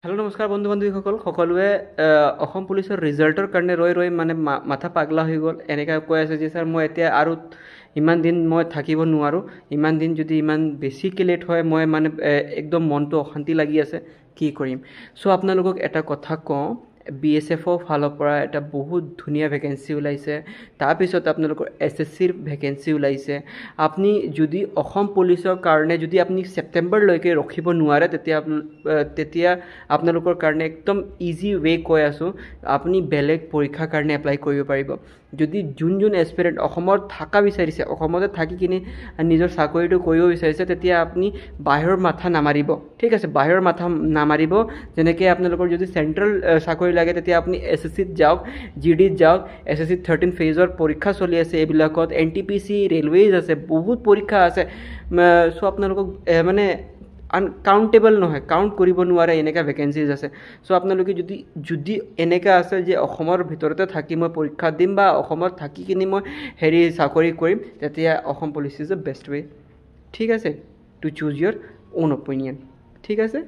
Hello' নমস্কাৰ বন্ধু বান্ধৱীসকল সকলোৱে অসম পুলিচৰ ৰিজাল্টৰ কাৰণে ৰৈ মানে মাথা পাগলা হৈ গ'ল এনেকৈ কৈ আছে যে ছাৰ মই এতিয়া আৰু ইমান দিন মই থাকিব নোৱাৰোঁ, ইমান দিন যদি ইমান বেছিকৈ লেট হয় মই মানে একদম মনটো অশান্তি লাগি আছে, কি কৰিম। চ' আপোনালোকক এটা কথা কওঁ, BSF ফালৰ পৰা এটা বহুত ধুনীয়া ভেকেঞ্চি ওলাইছে। তাৰপিছত আপোনালোকৰ SSCৰ ভেকেঞ্চি ওলাইছে। আপুনি যদি অসম পুলিচৰ কাৰণে যদি আপুনি ছেপ্টেম্বৰলৈকে ৰখিব নোৱাৰে তেতিয়া আপোনালোকৰ কাৰণে একদম ইজি ৱে কৈ আছোঁ, আপুনি বেলেগ পৰীক্ষাৰ কাৰণে এপ্লাই কৰিব পাৰিব। যদি যোন এছপিৰেণ্ট অসমত থকা বিচাৰিছে, অসমতে থাকি কিনি নিজৰ চাকৰিটো কৰিব বিচাৰিছে, তেতিয়া আপুনি বাহিৰৰ মাথা নামাৰিব, ঠিক আছে। বাহিৰৰ মাথা নামাৰিব। যেনেকৈ আপোনালোকৰ যদি চেণ্ট্ৰেল চাকৰি লাগে তেতিয়া আপুনি SSCত যাওক, GDত যাওক। SSC 13 ফেজৰ পৰীক্ষা চলি আছে, এইবিলাকত NTPC ৰেলৱেজ আছে, বহুত পৰীক্ষা আছে। চ' আপোনালোকক মানে আনকাউণ্টেবল নহয়, কাউণ্ট কৰিব নোৱাৰে এনেকুৱা ভেকেঞ্চিজ আছে। চ' আপোনালোকে যদি এনেকুৱা আছে যে অসমৰ ভিতৰতে থাকি মই পৰীক্ষা দিম বা অসমত থাকি কিনি মই চাকৰি কৰিম, তেতিয়া Assam police is the best way, ঠিক আছে, to choose your own opinion, ঠিক আছে।